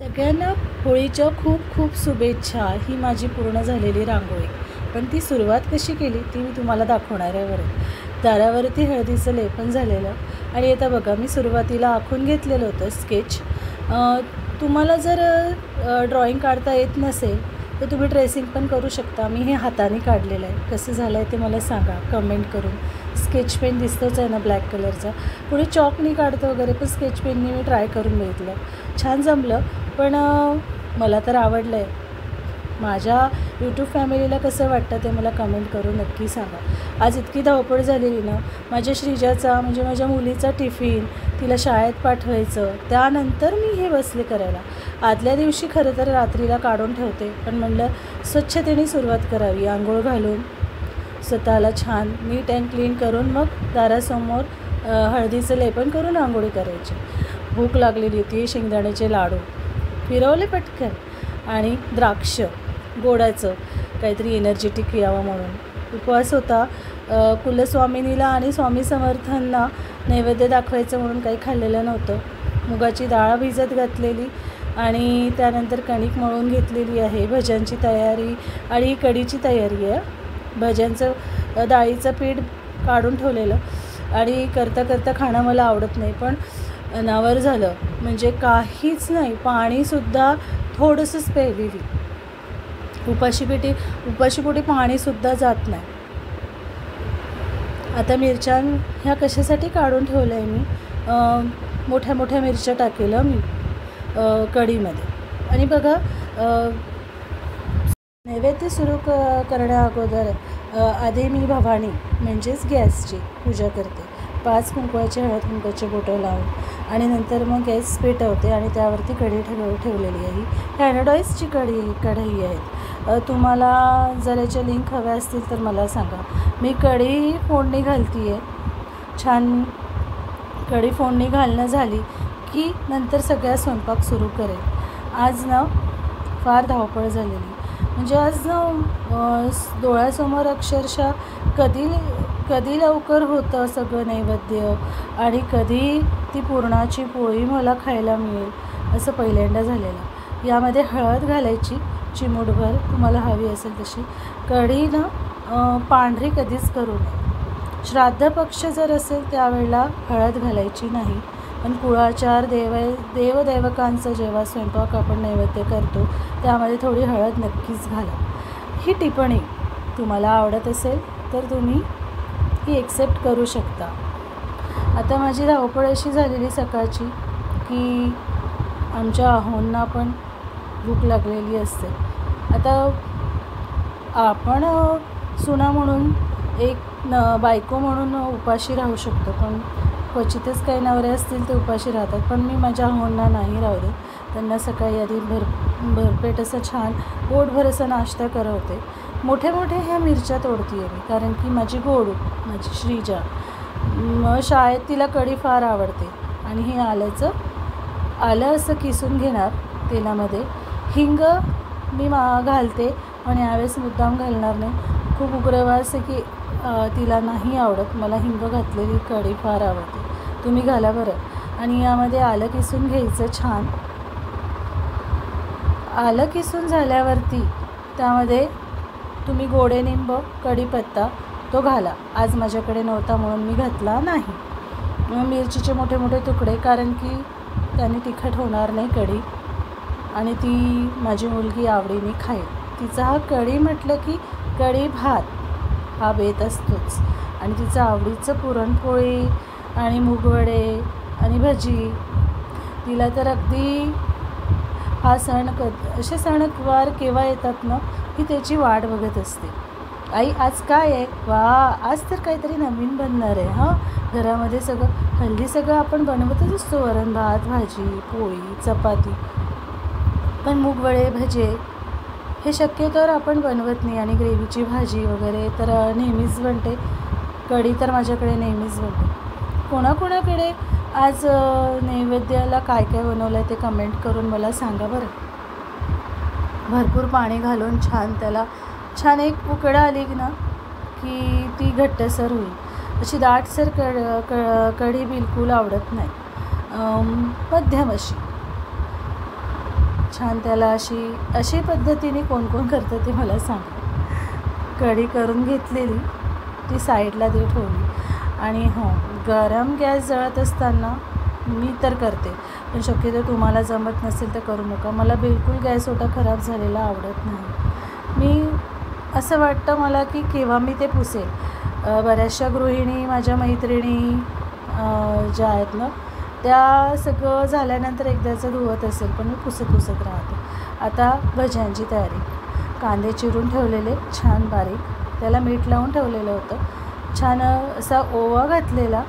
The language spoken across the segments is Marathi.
सगळ्यांना होळीच्या खूप खूप शुभेच्छा. ही माझी पूर्ण झालेली रांगोळी, पण ती सुरुवात कशी केली ती मी तुम्हाला दाखवणार आहे बरं. दारावरती हळदीचं लेपन झालेलं आणि आता बघा मी सुरुवातीला आखून घेतलेलं होतं स्केच. तुम्हाला जर ड्रॉइंग काढता येत नसेल तर तुम्ही ट्रेसिंग पण करू शकता. मी हे हाताने काढलेलं आहे. कसं झालं आहे ते मला सांगा कमेंट करून. स्केच पेन दिसतोच आहे ना ब्लॅक कलरचा. कोणी चॉकनी काढतं वगैरे, पण स्केच पेननी मी ट्राय करून बघितलं, छान जमलं. पण मला तर आवडलं आहे. माझ्या यूट्यूब फॅमिलीला कसं वाटतं ते मला कमेंट करून नक्की सांगा. आज इतकी धावपळ झालेली ना, माझ्या श्रीजाचा म्हणजे माझ्या मुलीचा टिफिन, तिला शाळेत पाठवायचं, त्यानंतर मी हे बसले करायला. आदल्या दिवशी खरं तर रात्रीला काढून ठेवते, पण म्हणलं स्वच्छतेने सुरुवात करावी. आंघोळ घालून स्वतःला छान नीट अँड क्लीन करून मग दारासमोर हळदीचं लेपन करून आंघोळी करायची. भूक लागलेली होती. शेंगदाण्याचे लाडू फिरवले पटकन आणि द्राक्ष गोडाचं काहीतरी एनर्जेटिक यावं म्हणून. उपवास होता. कुलस्वामिनीला आणि स्वामी समर्थांना नैवेद्य दाखवायचं म्हणून काही खाल्लेलं नव्हतं. मुगाची डाळ भिजत घातलेली आणि त्यानंतर कणिक मळून घेतलेली आहे. भज्यांची तयारी आणि कढीची तयारी आहे. भज्यांचं डाळीचं पीठ काढून ठेवलेलं आणि करता करता खाणं मला आवडत नाही, पण अनावर झालं म्हणजे काहीच नाही. पाणीसुद्धा थोडंसंच प्यायलेली. उपाशीपोटी पाणीसुद्धा जात नाही. आता मिरच्या ह्या कशासाठी काढून ठेवलं आहे मी, मोठ्या मोठ्या मिरच्या टाकेलं मी कढीमध्ये. आणि बघा नैवेद्य सुरू करण्या अगोदर आधी मी भवानी म्हणजेच गॅसची पूजा करते. 5 कुंकवाचे हळद कुंकवाचे बोटं लावून आणि नंतर मग गॅस पेटवते आणि त्यावरती कढई ठेवलेली आहे. ही एनोडाईजची कढई आहेत. तुम्हाला जर याच्या लिंक हव्या असतील तर मला सांगा. मी कढी फोडणी घालते आहे. छान कढी फोडणी घालणं झाली की नंतर सगळ्या स्वयंपाक सुरू करेल. आज ना फार धावपळ झालेली, म्हणजे आज डोळ्यासमोर अक्षरशः कधी लवकर होतं सगळं नैवेद्य आणि कधी ती पुरणाची पोळी मला खायला मिळेल असं पहिल्यांदा झालेलं. यामध्ये हळद घालायची चिमूटभर, तुम्हाला हवी असेल तशी. कढी ना पांढरी कधीच करू नये. श्राद्ध पक्ष जर असेल त्यावेळेला हळद घालायची नाही, पण कुळाचार देवदेवकांचा जेव्हा स्वयंपाक आपण नैवेद्य करतो त्यामध्ये थोडी हळद नक्कीच घाला. ही टिप्पणी तुम्हाला आवडत असेल तर तुम्ही ही एक्सेप्ट करू शकता. आता माझी धावपळ अशी झालेली सकाळची की आमच्या अहोंना पण भूक लागलेली असते. आता आपण सुना म्हणून बायको म्हणून उपाशी राहू शकतो, पण क्वचितच काही नवरे असतील ते उपाशी राहतात. पण मी माझ्या अहोंना नाही राहू दे. त्यांना सकाळी आधी भरपेट असं छान पोटभर असा नाश्ता करवते. मोठ्या ह्या मिरच्या तोडते आहे मी, कारण की माझी माझी श्रीजा शाळेत तिला कढी फार आवडते. आणि ही आलं असं किसून घेणार तेलामध्ये. हिंग मी घालते, पण यावेळेस मुद्दाम घालणार नाही. खूप उग्रवास आहे की तिला नाही आवडत. मला हिंग घातलेली कढी फार आवडते. तुम्ही घाला बरं. आणि यामध्ये आलं किसून घ्यायचं छान. आलं किसून झाल्यावरती त्यामध्ये तुम्ही गोडेनिंब कढीपत्ता तो घाला. आज माझ्याकडे नव्हता म्हणून मी घातला नाही. मिरचीचे मोठे मोठे तुकडे, कारण की त्याने तिखट होणार नाही कढी आणि ती माझी मुलगी आवडीने खाईल. तिचा हा कढी म्हटलं की कढी भात हा बेत असतोच. आणि तिचं आवडीचं पुरणपोळी आणि मूगवडे आणि भजी. तिला तर अगदी हा असे सणवार केव्हा येतात ना की त्याची वाट बघत असते. आई आज काय आहे, वा आज तर काहीतरी नवीन बनणार आहे. हां, घरामध्ये हल्ली सगळं आपण बनवतच असतो, वरण भात भाजी पोळी चपाती. पण मूगवडे भजे हे शक्यतोवर आपण बनवत नाही. आणि ग्रेव्हीची भाजी वगैरे तर नेहमीच बनते. कढी तर माझ्याकडे नेहमीच बनते. कोणाकोणाकडे आज नैवेद्याला काय काय बनवलं आहे ते कमेंट करून मला सांगा बरं. भरपूर पाणी घालून त्याला छान एक उकळी आली ना की ती घट्टसर होईल. अशी दाटसर कढी बिलकुल आवडत नाही. मध्यम अशी छान त्याला अशी पद्धतीने कोण कोण करतं ते मला सांगा. कढी करून घेतलेली ती साईडला ठेवली आणि गरम गॅस जळत असताना मी तर करते, पण शक्यतो तुम्हाला जमत नसेल तर करू नका. मला बिलकुल गॅस ओटा खराब झालेला आवडत नाही. मी असं वाटतं मला की केव्हा मी ते पुसेल. बऱ्याचशा गृहिणी माझ्या मैत्रिणी ज्या आहेत ना, त्या सगळं झाल्यानंतर एकदाचं धुवत असेल, पण मी पुसत राहते. आता भज्यांची तयारी. कांदे चिरून ठेवलेले छान बारीक, त्याला मीठ लावून ठेवलेलं होतं. छान असा ओवा घातलेला,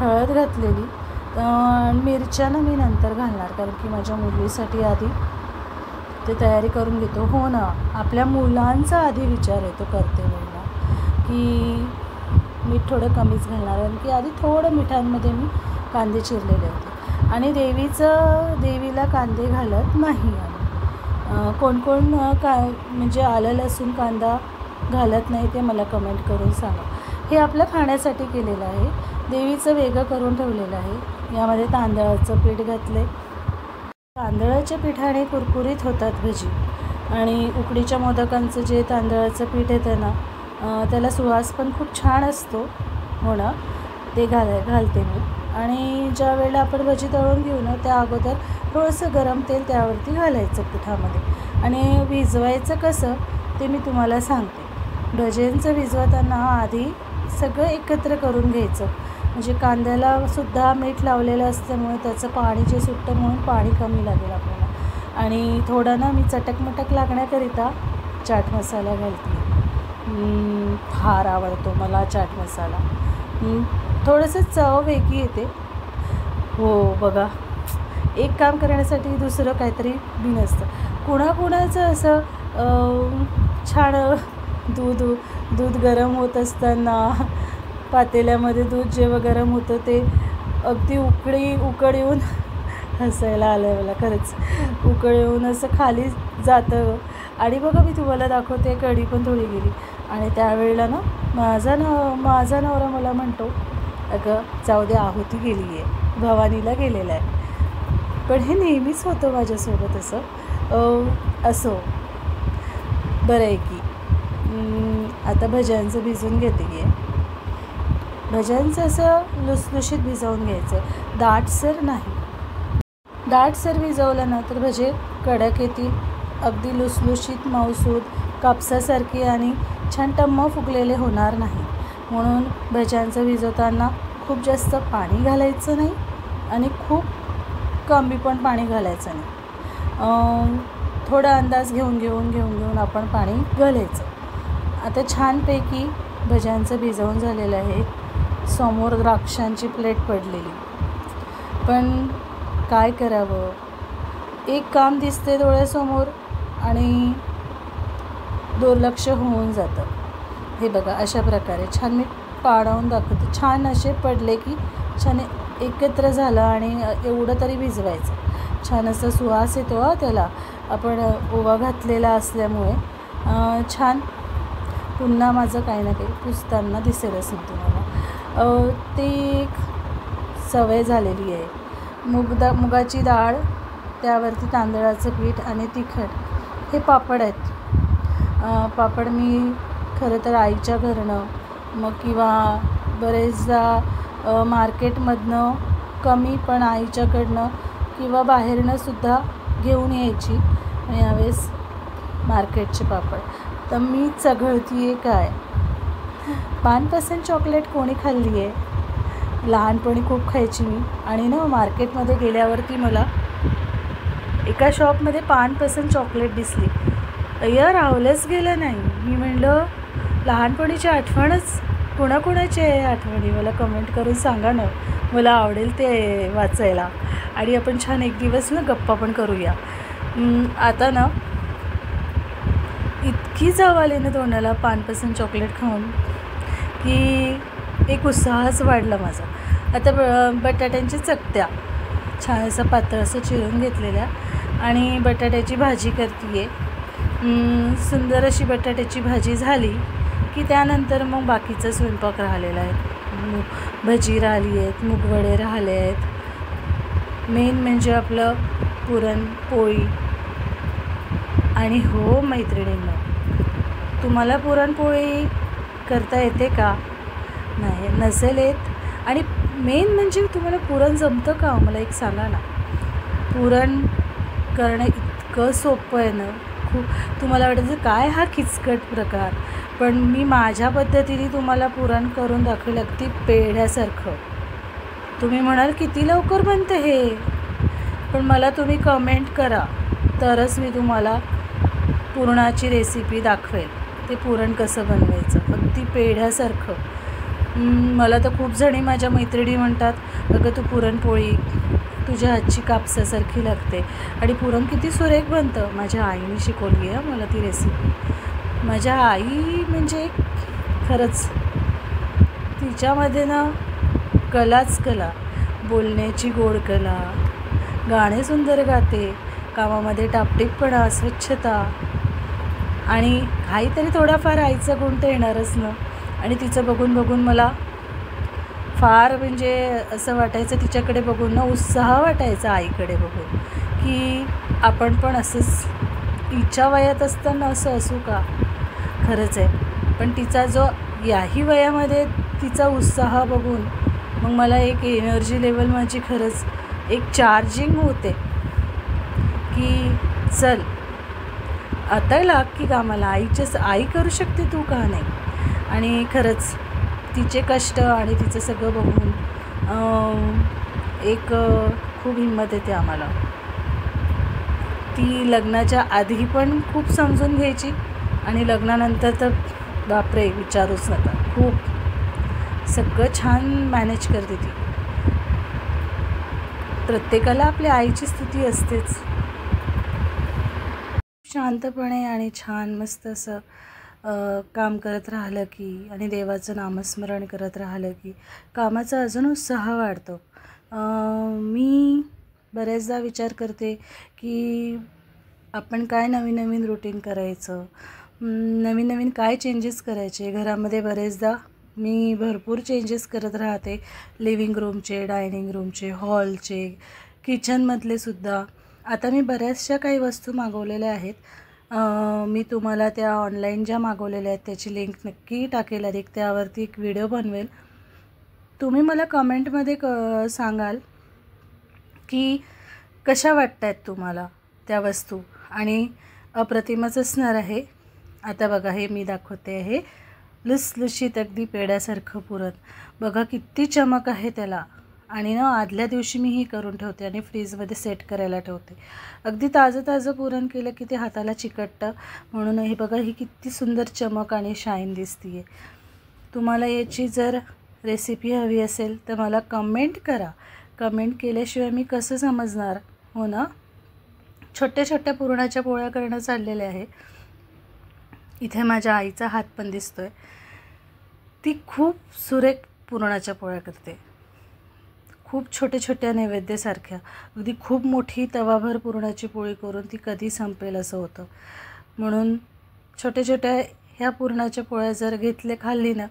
हळद घातलेली, मिरच्यानं मी नंतर घालणार, कारण की माझ्या मुलीसाठी आधी ते तयारी करून घेतो. हो ना, आपल्या मुलांचा आधी विचार येतो करते वेळेला की मीठ थोडं कमीच घालणार, कारण की आधी थोडं मिठांमध्ये मी कांदे चिरलेले होते. आणि देवीला कांदे घालत नाही आम्ही. कोण म्हणजे आलं लसूण कांदा घालत नाही ते मला कमेंट करून सांगा. हे आपल्या खाण्यासाठी केलेलं आहे. देवीचं वेगळं करून ठेवलेलं आहे. यामध्ये तांदळाचं पीठ घातले. तांदळाच्या पिठाने कुरकुरीत होतात भजी. आणि उकडीच्या मोदकांचं जे तांदळाचं पीठ येतं ना, त्याला सुवास पण खूप छान असतो. हो ना, ते घालते मी. आणि ज्या वेळेला आपण भजी तळून घेऊ ना, त्या अगोदर थोडंसं गरम तेल त्यावरती घालायचं पिठामध्ये. आणि भिजवायचं कसं ते मी तुम्हाला सांगते. भज्यांचं भिजवताना आधी सगळं एकत्र करून घ्यायचं, म्हणजे कांद्याला सुद्धा मीठ लावलेलं असल्यामुळे त्याचं पाणी जे सुटतं, म्हणून पाणी कमी लागेल आपल्याला. आणि थोडं ना मी चटकमटक लागण्याकरिता चाट मसाला घालते. फार आवडतो मला चाट मसाला. थोडंसं चव वेगळी येते. हो बघा, एक काम करण्यासाठी दुसरं काहीतरी बी नसतं. कुणाकुणाचं असं छान दूध गरम होत असताना पातेल्यामध्ये दूध जेव्हा गरम होतं ते अगदी उकड येऊन हसायला आलं मला खरंच. उकड येऊन असं खाली जातं. आणि बघा मी तुम्हाला दाखवते, कढी पण थोडी गेली. आणि त्यावेळेला ना माझा नवरा मला म्हणतो, अगं जाऊ दे, आहुती गेली आहे, भवानीला गेलेला आहे. पण हे नेहमीच होतं माझ्यासोबत असो. बरं आहे की आता भज्यांचं भिजवून घेते आहे. भज्यांचं असं लुसलुशीत भिजवून घ्यायचं, दाटसर नाही. दाटसर भिजवलं ना तर भजे कडक येतील, अगदी लुसलुशीत मऊसूद कापसासारखी आणि छान टम्म फुगलेले होणार नाही. म्हणून भज्यांचं भिजवताना खूप जास्त पाणी घालायचं नाही आणि खूप कमी पण पाणी घालायचं नाही. थोडा अंदाज घेऊन आपण पाणी घालायचं. आता छानपैकी भज्यांचं भिजवून झालेलं आहे. समोर द्राक्षांची प्लेट पडलेली, पण काय करावं, एक काम दिसते डोळ्यासमोर आणि दुर्लक्ष होऊन जातं. हे बघा, अशा प्रकारे छान मी पाडावून दाखवते. छान असे पडले की छान एकत्र झालं. आणि एवढं तरी भिजवायचं. छान असा सुवास येतो त्याला, आपण ओवा घातलेला असल्यामुळे. छान पुन्हा माझं काही ना काही पुसताना दिसेल असं तुम्हाला. ते एक सवय झालेली आहे. मुगाची डाळ, त्यावरती तांदळाचं पीठ आणि तिखट. हे पापड आहेत. पापड मी खरं तर आईच्या घरनं मग किंवा बरेचदा मार्केटमधनं कमी, पण आईच्याकडनं किंवा बाहेरनंसुद्धा घेऊन यायची. आणि यावेळेस मार्केटचे पापड. तर मी चघळती आहे काय, 5% चॉकलेट कोणी खाल्ली आहे? लहानपणी खूप खायची मी. आणि ना मार्केटमध्ये गेल्यावरती मला एका शॉपमध्ये 5% चॉकलेट दिसली. राहवलंच गेलं नाही. मी म्हणलं, लहानपणीची आठवणच कुणाकुणाची आहे आठवणी, मला कमेंट करून सांगा ना, मला आवडेल ते वाचायला. आणि आपण छान एक दिवस ना गप्पा पण करूया. आता ना इतकी चव आली ना तोंडाला 5% चॉकलेट खाऊन की एक उत्साहच वाढला माझा. आता बटाट्यांची चकत्या छान असं पातळ असं चिरून घेतलेल्या आणि बटाट्याची भाजी करते आहे. सुंदर अशी बटाट्याची भाजी झाली की त्यानंतर मग बाकीचा स्वयंपाक राहिलेला आहे. भजी राहिली आहेत, मुगवडे राहिले आहेत. मेन म्हणजे आपलं पुरणपोळी आणि हो मैत्रिणींनो, तुम्हाला पुरणपोळी करता येते का? नाही, नसेल येत आणि मेन म्हणजे तुम्हाला पुरण जमतं का? मला एक सांगा ना. पुरण करणं इतकं सोपं आहे ना. खूप तुम्हाला वाटायचं काय हा किचकट प्रकार, पण मी माझ्या पद्धतीने तुम्हाला पुरण करून दाखवेल, अगदी पेढ्यासारखं. तुम्ही म्हणाल किती लवकर बनतं हे, पण मला तुम्ही कमेंट करा, तरच मी तुम्हाला पुरणाची रेसिपी दाखवेल. ते पुरण कसं बनवायचं अगदी पेढ्यासारखं. मला तर खूप जणी माझ्या मैत्रिणी म्हणतात, अगं तू पुरणपोळी तुझ्या हातची कापसासारखी लागते आणि पुरण किती सुरेख बनतं. माझ्या आईने शिकवली आहे मला ती रेसिपी. माझ्या आई म्हणजे खरंच तिच्यामध्ये ना कलाच कला, बोलण्याची गोड कला, गाणे सुंदर गाते, कामामध्ये टापटीपणा, स्वच्छता आणि काहीतरी थोडाफार आईचा गुण तर येणारच ना. आणि तिचं बघून बघून मला फार म्हणजे असं वाटायचं, तिच्याकडे बघून ना उत्साह वाटायचा आईकडे बघून, की आपण पण असंच तिच्या वयात असताना असं असू का. खरंच आहे, पण तिचा जो याही वयामध्ये तिचा उत्साह बघून मग मला एक एनर्जी लेवल माझी खरंच एक चार्जिंग होते, की चल आता लाग की कामाला, आई करू शकते तू का नाही. आणि खरंच तिचे कष्ट आणि तिचं सगळं बघून एक खूप हिंमत येते आम्हाला. ती लग्नाच्या आधी पण खूप समजून घ्यायची आणि लग्नानंतर तर बापरे विचारूच नका, खूप सगळं छान मॅनेज करते ती. प्रत्येकाला आपल्या आईची स्तुती असतेच. शांतपणे आणि छान मस्त असं काम करत राहिलं की आणि देवाचं नामस्मरण करत राहिलं की कामाचा अजून उत्साह वाढतो. मी बऱ्याचदा विचार करते की आपण काय नवीन नवीन रुटीन करायचं, नवीन नवीन काय चेंजेस करायचे घरामध्ये. बरेचदा मी भरपूर चेंजेस करत राहते, लिव्हिंग रूमचे, डायनिंग रूमचे, हॉलचे, किचनमधले सुद्धा. आता मी बऱ्याचशा काही वस्तू मागवलेल्या आहेत. मी तुम्हाला त्या ऑनलाईन ज्या मागवलेल्या आहेत त्याची लिंक नक्की टाकेल, अधिक त्यावरती एक व्हिडिओ बनवेल. तुम्ही मला कमेंटमध्ये सांगाल की कशा वाटत आहेत तुम्हाला त्या वस्तू, आणि अप्रतिमच असणार आहे. आता बघा, हे मी दाखवते आहे लुसलुशीत अगदी पेढ्यासारखं पुरण. बघा किती चमक आहे त्याला. आणि ना आदल्या दिवशी मी ही करून ठेवते आणि फ्रीजमध्ये सेट करायला ठेवते. अगदी ताजं पुरण केलं की ते हाताला चिकटतं, म्हणून हे बघा ही किती सुंदर चमक आणि शाईन दिसते आहे. तुम्हाला याची जर रेसिपी हवी असेल तर मला कमेंट करा. कमेंट केल्याशिवाय मी कसं समजणार, हो ना. छोट्या छोट्या पुरणाच्या पोळ्या करणं चाललेल्या आहे. इथे माझ्या आईचा हात पण दिसतोय. ती खूप सुरेख पुरणाच्या पोळ्या करते, खूप छोट्या छोट्या नैवेद्यासारख्या. अगदी खूप मोठी तवाभर पुरणाची पोळी करून ती कधी संपेल असं होतं. म्हणून छोट्या छोट्या ह्या पुरणाच्या पोळ्या जर खाल्ली ना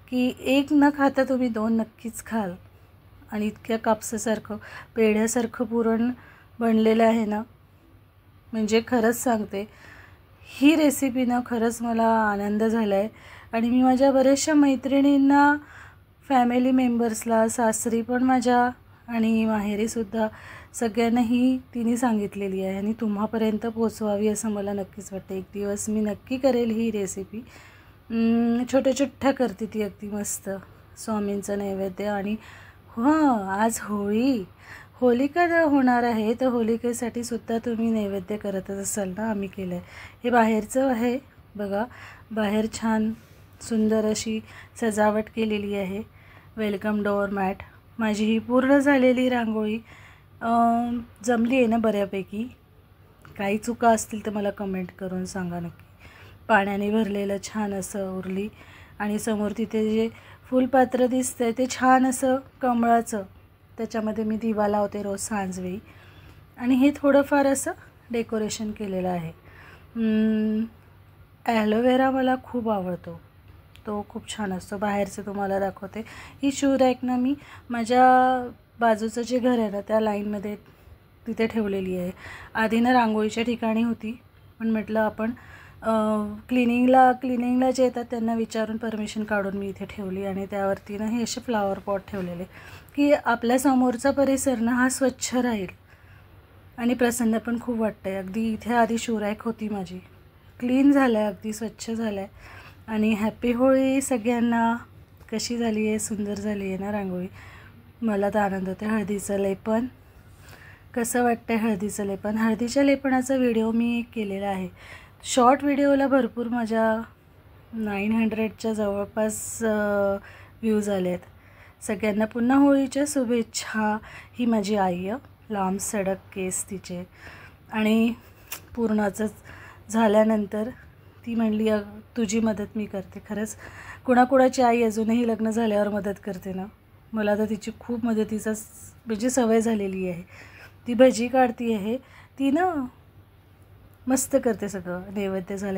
की एक न खाता तुम्ही 2 नक्कीच खाल. आणि इतक्या कापसासारखं पेढ्यासारखं पुरण बनलेलं आहे ना, म्हणजे खरंच सांगते ही रेसिपी ना खरंच मला आनंद झाला आहे. आणि मी माझ्या बऱ्याचशा मैत्रिणींना, फॅमिली मेंबर्सला, सासरी पण माझ्या आणि माहेरीसुद्धा सगळ्यांना ही तिने सांगितलेली आहे आणि तुम्हापर्यंत पोचवावी असं मला नक्कीच वाटतं. एक दिवस मी नक्की करेल ही रेसिपी. छोट्या छोट्या करते ती अगदी मस्त स्वामींचं नैवेद्य. आणि हां, आज होलिका होणार आहे, तर होलिकेसाठी सुद्धा तुम्ही नैवेद्य करतच असाल ना. आम्ही केलं आहे. हे बाहेरचं आहे बघा, बाहेर छान सुंदर अशी सजावट केलेली आहे. Welcome door mat. माझी ही पूर्ण झालेली रांगोळी जमली आहे ना बऱ्यापैकी. काही चुका असतील तर मला कमेंट करून सांगा नक्की. पाण्याने भरलेलं छान असं उरली. आणि समोर तिथे जे फुलपात्र दिसतंय ते छान असं कमळाचं, त्याच्यामध्ये मी दिवा लावते रोज सांजवेळी. आणि हे थोडंफार असं डेकोरेशन केलेलं आहे. ॲलोवेरा मला खूप आवडतो, तो खूप छान असतो. बाहेरचं तुम्हाला दाखवते. ही शूरॅक ना मी माझ्या बाजूचं जे घर आहे ना त्या लाईनमध्ये तिथे ठेवलेली आहे. आधी ना रांगोळीच्या ठिकाणी होती, पण म्हटलं आपण क्लिनिंगला जे येतात त्यांना विचारून परमिशन काढून मी इथे ठेवली आणि त्यावरती ना हे असे फ्लॉवर पॉट ठेवलेले की आपल्या समोरचा परिसर ना हा स्वच्छ राहील आणि प्रसन्न पण खूप वाटतं आहे. अगदी इथे आधी शिवराईक होती माझी, क्लीन झालं आहे, अगदी स्वच्छ झालं आहे. आणि हॅपी होळी सगळ्यांना. कशी झाली आहे? सुंदर झाली आहे ना रांगोळी. मला तर आनंद होते. हळदीचं लेपन कसं वाटतं आहे? हळदीचं लेपन, हळदीच्या लेपनाचा व्हिडिओ मी केलेला आहे. शॉर्ट व्हिडिओला भरपूर माझ्या 900च्या जवळपास व्ह्यूज आले आहेत. सगळ्यांना पुन्हा होळीच्या शुभेच्छा. ही माझी आई आहे, लांब सडक केस तिचे. आणि पूर्णाचंच झाल्यानंतर ती म्हणली तुझी मदत मी करते. खरंच कुणाकुणाची आई अजूनही लग्न झाल्यावर मदत करते ना. मला तर तिची खूप मदतीचा म्हणजे सवय झालेली आहे. ती भजी काढती आहे, ती ना मस्त करते सगळं. नैवेद्य झालं